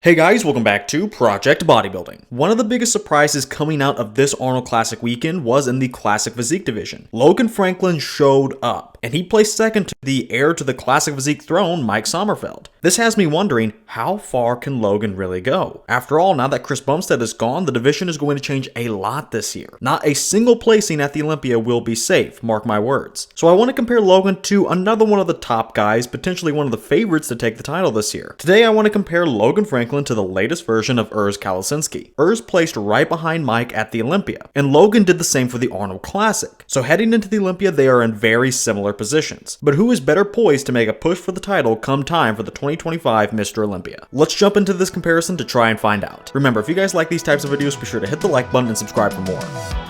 Hey guys, welcome back to Project Bodybuilding. One of the biggest surprises coming out of this Arnold Classic weekend was in the Classic Physique division. Logan Franklin showed up, and he placed second to the heir to the Classic Physique throne, Mike Sommerfeld. This has me wondering, how far can Logan really go? After all, now that Chris Bumstead is gone, the division is going to change a lot this year. Not a single placing at the Olympia will be safe, mark my words. So I want to compare Logan to another one of the top guys, potentially one of the favorites to take the title this year. Today I want to compare Logan Franklin to the latest version of Urs Kalecinski. Urs placed right behind Mike at the Olympia, and Logan did the same for the Arnold Classic. So heading into the Olympia, they are in very similar positions. But who is better poised to make a push for the title come time for the 2025 Mr. Olympia? Let's jump into this comparison to try and find out. Remember, if you guys like these types of videos, be sure to hit the like button and subscribe for more.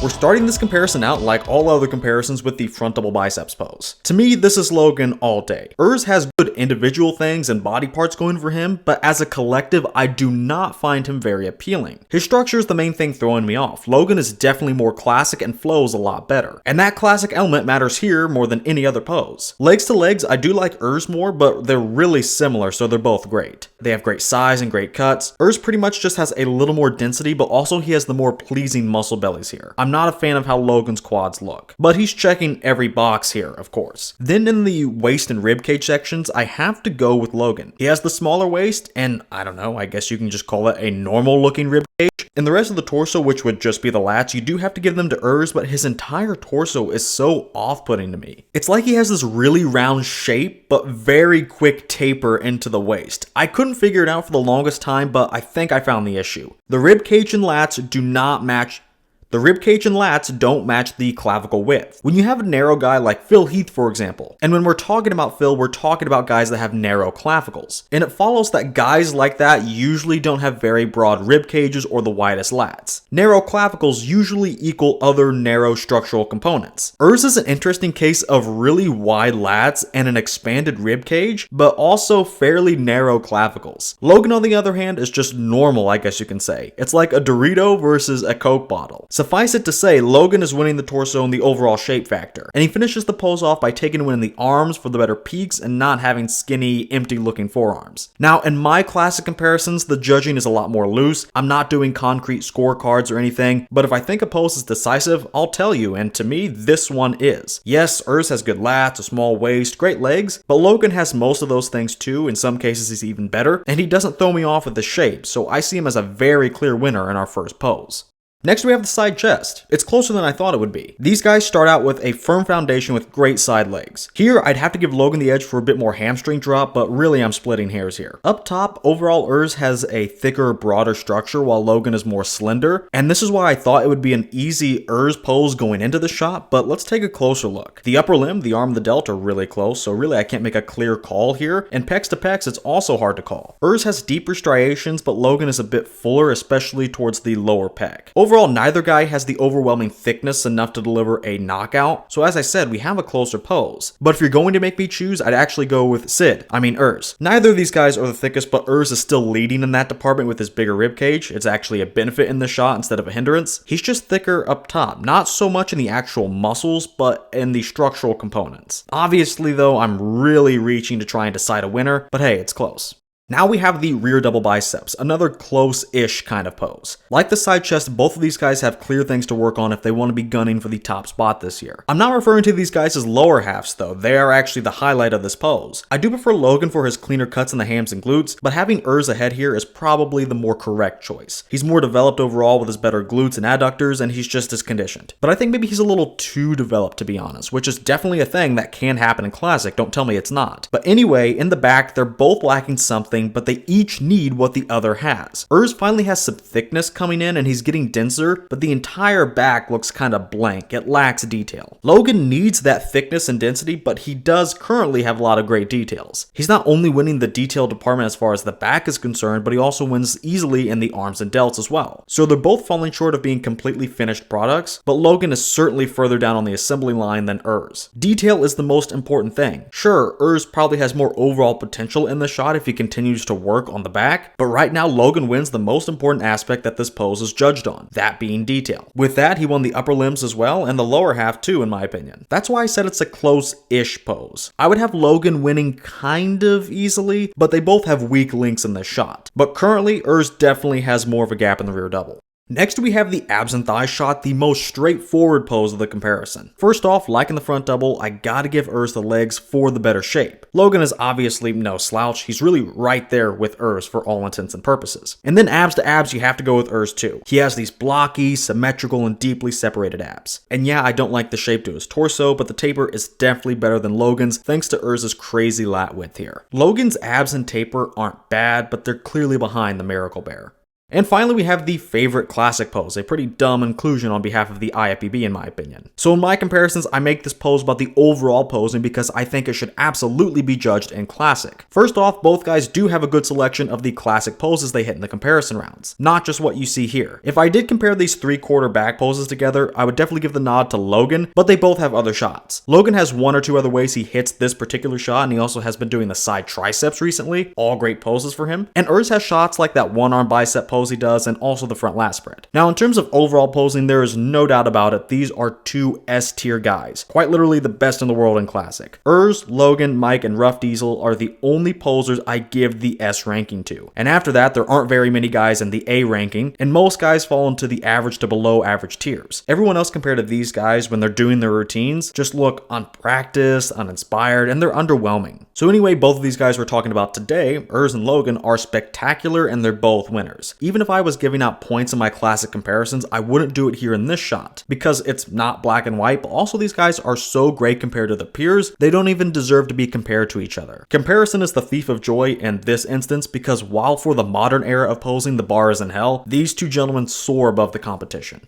We're starting this comparison out like all other comparisons with the front double biceps pose. To me, this is Logan all day. Urs has good individual things and body parts going for him, but as a collective, I do not find him very appealing. His structure is the main thing throwing me off. Logan is definitely more classic and flows a lot better. And that classic element matters here more than any other pose. Legs to legs, I do like Urs more, but they're really similar, so they're both great. They have great size and great cuts. Urs pretty much just has a little more density, but also he has the more pleasing muscle bellies here. I'm not a fan of how Logan's quads look, but he's checking every box here, of course. Then in the waist and ribcage sections, I have to go with Logan. He has the smaller waist, and I don't know, I guess you can just call it a normal looking ribcage. In the rest of the torso, which would just be the lats, you do have to give them to Urs, but his entire torso is so off-putting to me. It's like he has this really round shape, but very quick taper into the waist. I couldn't figure it out for the longest time, but I think I found the issue. The ribcage and lats do not match. The ribcage and lats don't match the clavicle width. When you have a narrow guy like Phil Heath, for example, and when we're talking about Phil, we're talking about guys that have narrow clavicles. And it follows that guys like that usually don't have very broad rib cages or the widest lats. Narrow clavicles usually equal other narrow structural components. Urs is an interesting case of really wide lats and an expanded rib cage, but also fairly narrow clavicles. Logan, on the other hand, is just normal, I guess you can say. It's like a Dorito versus a Coke bottle. Suffice it to say, Logan is winning the torso in the overall shape factor, and he finishes the pose off by taking a win in the arms for the better peaks and not having skinny, empty looking forearms. Now, in my classic comparisons, the judging is a lot more loose. I'm not doing concrete scorecards or anything, but if I think a pose is decisive, I'll tell you, and to me, this one is. Yes, Urs has good lats, a small waist, great legs, but Logan has most of those things too. In some cases, he's even better, and he doesn't throw me off with the shape, so I see him as a very clear winner in our first pose. Next, we have the side chest. It's closer than I thought it would be. These guys start out with a firm foundation with great side legs. Here, I'd have to give Logan the edge for a bit more hamstring drop, but really I'm splitting hairs here. Up top, overall Urs has a thicker, broader structure while Logan is more slender, and this is why I thought it would be an easy Urs pose going into the shot, but let's take a closer look. The upper limb, the arm, and the delt are really close, so really I can't make a clear call here, and pecs to pecs, it's also hard to call. Urs has deeper striations, but Logan is a bit fuller, especially towards the lower pec. Overall, neither guy has the overwhelming thickness enough to deliver a knockout, so as I said, we have a closer pose. But if you're going to make me choose, I'd actually go with Urs. Neither of these guys are the thickest, but Urs is still leading in that department with his bigger ribcage. It's actually a benefit in the shot instead of a hindrance. He's just thicker up top, not so much in the actual muscles, but in the structural components. Obviously though, I'm really reaching to try and decide a winner, but hey, it's close. Now we have the rear double biceps, another close-ish kind of pose. Like the side chest, both of these guys have clear things to work on if they want to be gunning for the top spot this year. I'm not referring to these guys as lower halves though, they are actually the highlight of this pose. I do prefer Logan for his cleaner cuts in the hams and glutes, but having Urs ahead here is probably the more correct choice. He's more developed overall with his better glutes and adductors, and he's just as conditioned. But I think maybe he's a little too developed, to be honest, which is definitely a thing that can happen in Classic, don't tell me it's not. But anyway, in the back, they're both lacking something, but they each need what the other has. Urs finally has some thickness coming in and he's getting denser, but the entire back looks kind of blank. It lacks detail. Logan needs that thickness and density, but he does currently have a lot of great details. He's not only winning the detail department as far as the back is concerned, but he also wins easily in the arms and delts as well. So they're both falling short of being completely finished products, but Logan is certainly further down on the assembly line than Urs. Detail is the most important thing. Sure, Urs probably has more overall potential in the shot if he continues continues to work on the back, but right now Logan wins the most important aspect that this pose is judged on, that being detail. With that, he won the upper limbs as well, and the lower half too, in my opinion. That's why I said it's a close-ish pose. I would have Logan winning kind of easily, but they both have weak links in this shot. But currently, Urs definitely has more of a gap in the rear double. Next, we have the abs and thighs shot, the most straightforward pose of the comparison. First off, like in the front double, I gotta give Urs the legs for the better shape. Logan is obviously no slouch, he's really right there with Urs for all intents and purposes. And then abs to abs, you have to go with Urs too. He has these blocky, symmetrical, and deeply separated abs. And yeah, I don't like the shape to his torso, but the taper is definitely better than Logan's thanks to Urs's crazy lat width here. Logan's abs and taper aren't bad, but they're clearly behind the Miracle Bear. And finally, we have the favorite classic pose, a pretty dumb inclusion on behalf of the IFBB in my opinion. So in my comparisons, I make this pose about the overall posing because I think it should absolutely be judged in classic. First off, both guys do have a good selection of the classic poses they hit in the comparison rounds, not just what you see here. If I did compare these 3/4 back poses together, I would definitely give the nod to Logan, but they both have other shots. Logan has one or two other ways he hits this particular shot, and he also has been doing the side triceps recently, all great poses for him. And Urs has shots like that one-arm bicep pose he does, and also the front lat spread. Now, in terms of overall posing, there is no doubt about it, these are two S-tier guys, quite literally the best in the world in classic. Urs, Logan, Mike, and Rough Diesel are the only posers I give the S ranking to. And after that, there aren't very many guys in the A ranking, and most guys fall into the average to below average tiers. Everyone else compared to these guys when they're doing their routines just look unpracticed, uninspired, and they're underwhelming. So anyway, both of these guys we're talking about today, Urs and Logan, are spectacular and they're both winners. Even if I was giving out points in my classic comparisons, I wouldn't do it here in this shot because it's not black and white, but also these guys are so great compared to their peers, they don't even deserve to be compared to each other. Comparison is the thief of joy in this instance because while for the modern era of posing the bar is in hell, these two gentlemen soar above the competition.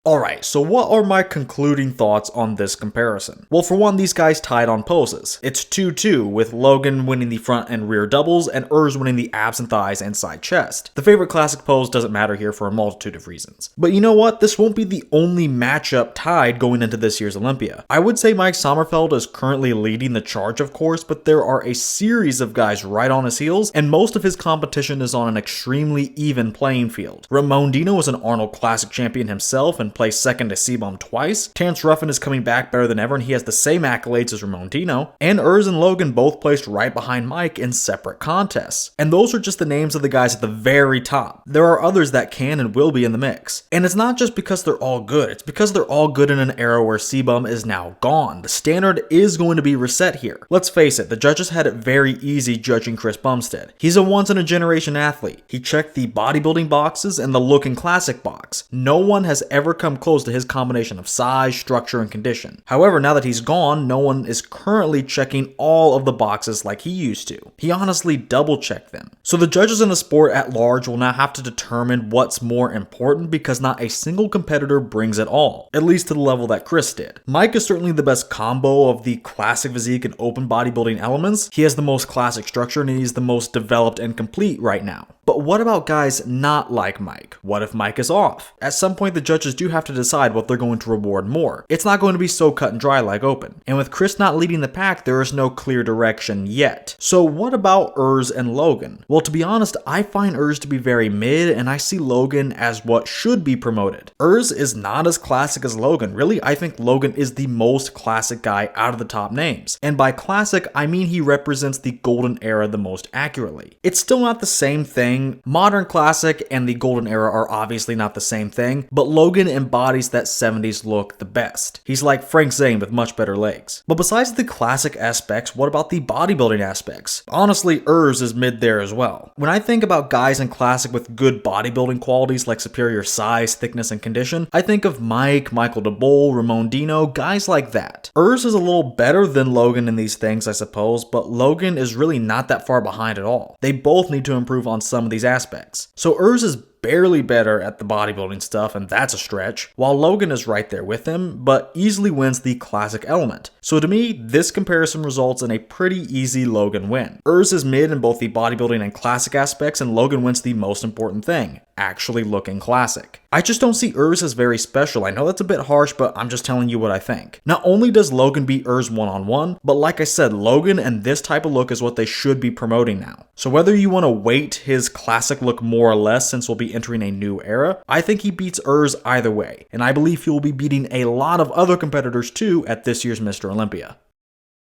Alright, so what are my concluding thoughts on this comparison? Well, for one, these guys tied on poses. It's 2-2, with Logan winning the front and rear doubles, and Urs winning the abs and thighs and side chest. The favorite classic pose doesn't matter here for a multitude of reasons. But you know what? This won't be the only matchup tied going into this year's Olympia. I would say Mike Sommerfeld is currently leading the charge, of course, but there are a series of guys right on his heels, and most of his competition is on an extremely even playing field. Ramon Dino is an Arnold Classic champion himself, and placed second to C-Bomb twice. Terrence Ruffin is coming back better than ever, and he has the same accolades as Ramon Dino. And Urs and Logan both placed right behind Mike in separate contests. And those are just the names of the guys at the very top. There are others that can and will be in the mix. And it's not just because they're all good, it's because they're all good in an era where C-Bomb is now gone. The standard is going to be reset here. Let's face it, the judges had it very easy judging Chris Bumstead. He's a once-in-a-generation athlete. He checked the bodybuilding boxes and the look and classic box. No one has ever come close to his combination of size, structure, and condition. However, now that he's gone, no one is currently checking all of the boxes like he used to. He honestly double-checked them. So the judges in the sport at large will now have to determine what's more important because not a single competitor brings it all, at least to the level that Chris did. Mike is certainly the best combo of the classic physique and open bodybuilding elements. He has the most classic structure and he's the most developed and complete right now. But what about guys not like Mike? What if Mike is off? At some point, the judges do have to decide what they're going to reward more. It's not going to be so cut and dry like open. And with Chris not leading the pack, there is no clear direction yet. So what about Urs and Logan? Well, to be honest, I find Urs to be very mid, and I see Logan as what should be promoted. Urs is not as classic as Logan. Really, I think Logan is the most classic guy out of the top names. And by classic, I mean he represents the golden era the most accurately. It's still not the same thing. Modern classic and the golden era are obviously not the same thing, but Logan embodies that 70s look the best. He's like Frank Zane with much better legs. But besides the classic aspects, what about the bodybuilding aspects? Honestly, Urs is mid there as well. When I think about guys in classic with good bodybuilding qualities like superior size, thickness, and condition, I think of Mike, Michael DeBole, Ramon Dino, guys like that. Urs is a little better than Logan in these things, I suppose, but Logan is really not that far behind at all. They both need to improve on some of these aspects. So Urs is barely better at the bodybuilding stuff, and that's a stretch, while Logan is right there with him, but easily wins the classic element. So to me, this comparison results in a pretty easy Logan win. Urs is mid in both the bodybuilding and classic aspects, and Logan wins the most important thing, actually looking classic. I just don't see Urs as very special. I know that's a bit harsh, but I'm just telling you what I think. Not only does Logan beat Urs one-on-one, but like I said, Logan and this type of look is what they should be promoting now. So whether you want to weight his classic look more or less since we'll be entering a new era, I think he beats Urs either way, and I believe he will be beating a lot of other competitors too at this year's Mr. Olympia.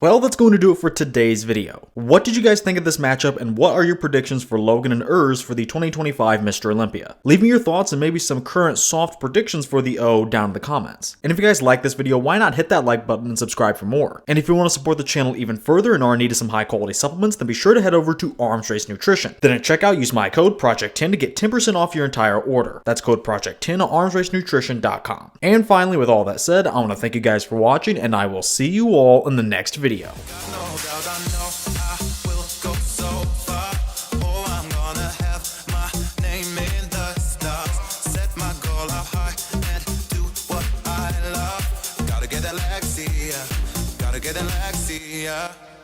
Well, that's going to do it for today's video. What did you guys think of this matchup, and what are your predictions for Logan and Urs for the 2025 Mr. Olympia? Leave me your thoughts and maybe some current soft predictions for the O down in the comments. And if you guys like this video, why not hit that like button and subscribe for more? And if you want to support the channel even further and are in need of some high quality supplements, then be sure to head over to Arms Race Nutrition. Then at checkout, use my code PROJECT10 to get 10% off your entire order. That's code PROJECT10 at armsracenutrition.com. And finally, with all that said, I want to thank you guys for watching, and I will see you all in the next video. Gotta get that Lexia.